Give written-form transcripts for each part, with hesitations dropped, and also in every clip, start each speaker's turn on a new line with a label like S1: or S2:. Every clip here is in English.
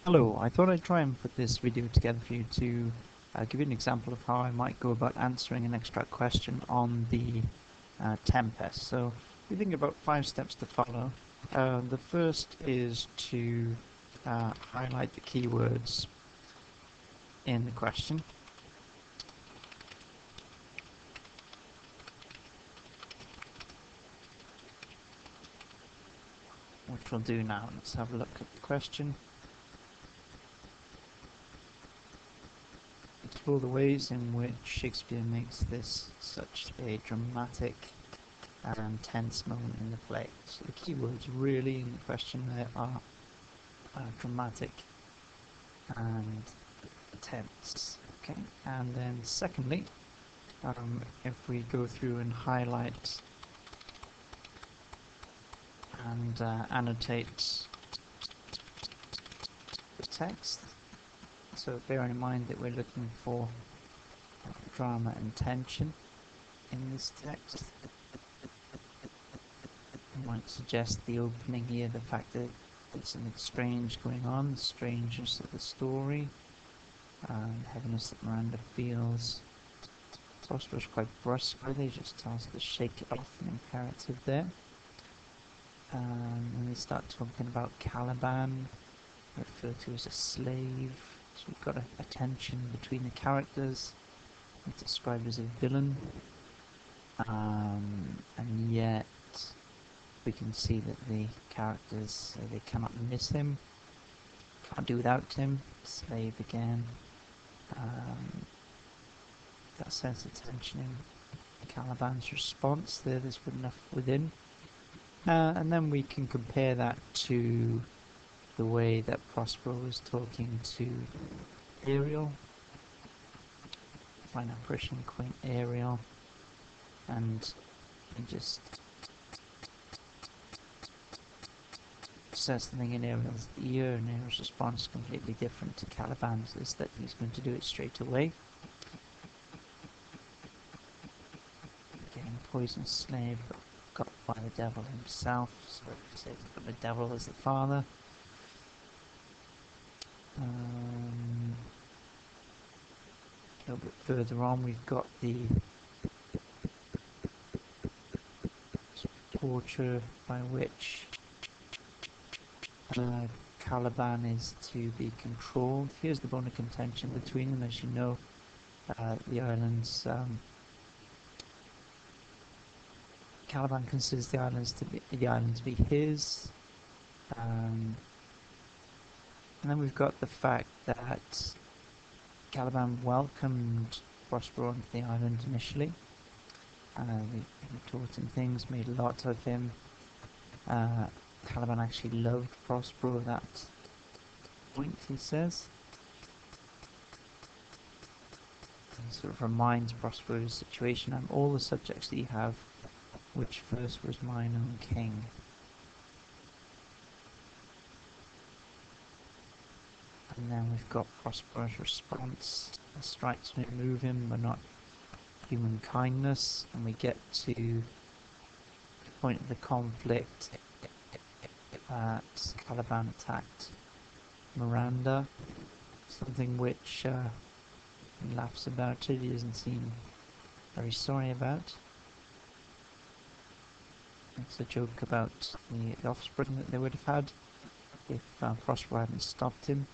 S1: Hello, I thought I'd try and put this video together for you to give you an example of how I might go about answering an extract question on the Tempest. So we think about 5 steps to follow. The first is to highlight the keywords in the question. Which we'll do now. Let's have a look at the question. Explore the ways in which Shakespeare makes this such a dramatic and tense moment in the play. So the keywords really in the question there are dramatic and tense. Okay, and then secondly, if we go through and highlight and annotate the text, so bearing in mind that we're looking for drama and tension in this text, I might suggest the opening here, the fact that there's something strange going on, the strangeness of the story, the heaviness that Miranda feels. Prospero's quite brusque with it, he just tells her to shake it off, an imperative there. And they start talking about Caliban, referred to as a slave. So we've got a tension between the characters. He's described as a villain, and yet we can see that the characters, they cannot miss him, can't do without him. Slave again. That sense of tension in Caliban's response there, there's enough within. And then we can compare that to the way that Prospero was talking to Ariel. Find apparition quaint Ariel, and he just says something in Ariel's ear, and Ariel's response is completely different to Caliban's, is that he's going to do it straight away. Again, poisonous slave got by the devil himself, so it says the devil as the father. A little bit further on, we've got the torture by which Caliban is to be controlled. Here's the bone of contention between them. As you know, the islands, Caliban considers the island to be his, and then we've got the fact that Caliban welcomed Prospero onto the island initially. He taught him things, made a lot of him. Caliban actually loved Prospero at that point, he says. He sort of reminds Prospero of his situation and all the subjects that you have. Which first was mine own king? And then we've got Prospero's response. The strikes may move him, but not human kindness. And we get to the point of the conflict that Caliban attacked Miranda. Something which he laughs about it, he doesn't seem very sorry about. It's a joke about the offspring that they would have had if Prospero hadn't stopped him.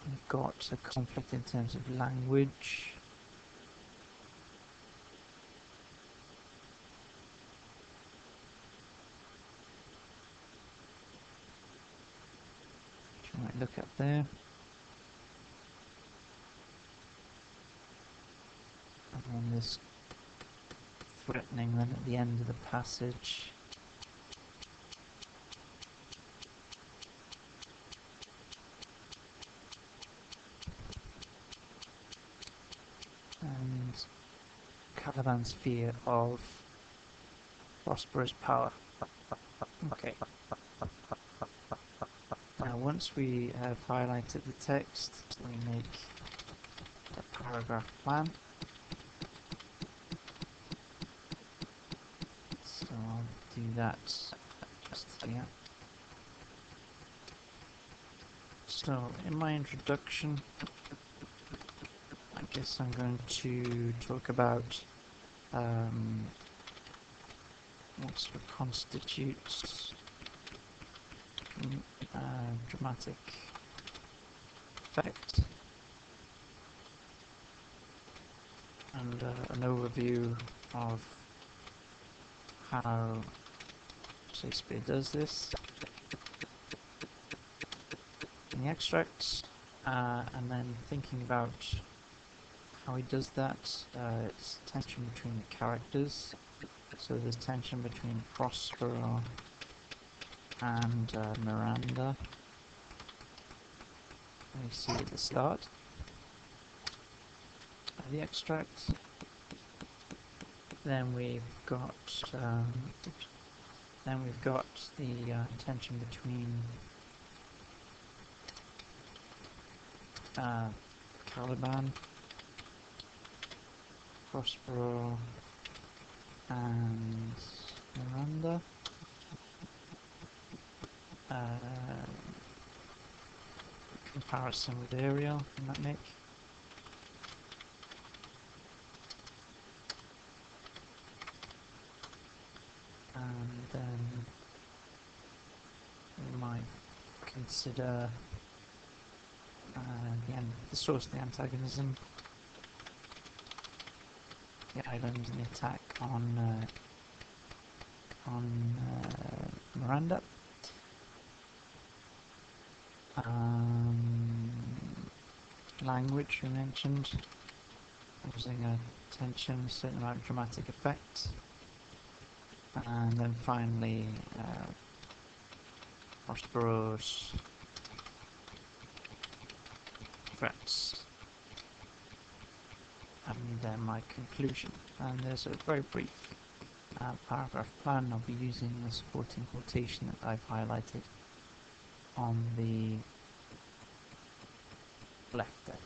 S1: We've got a conflict in terms of language. Which you might look at there. And this threatening then at the end of the passage. And Caliban's fear of Prospero's power. Okay. Now once we have highlighted the text, we make a paragraph plan. So I'll do that just here. So, in my introduction, I guess I'm going to talk about what sort of constitutes dramatic effect, and an overview of how Shakespeare does this in the extracts, and then thinking about how he does that. It's tension between the characters, so there's tension between Prospero and Miranda, we see at the start of the extract. Then we've got the tension between Caliban, Prospero, and Miranda. Comparison with Ariel in that make. And then we might consider the source of the antagonism, the island, and the attack on Miranda. Language we mentioned, causing a tension, a certain amount of dramatic effect. And then finally, Prospero's threats, and then my conclusion. And there's a very brief paragraph plan. I'll be using the supporting quotation that I've highlighted on the left there.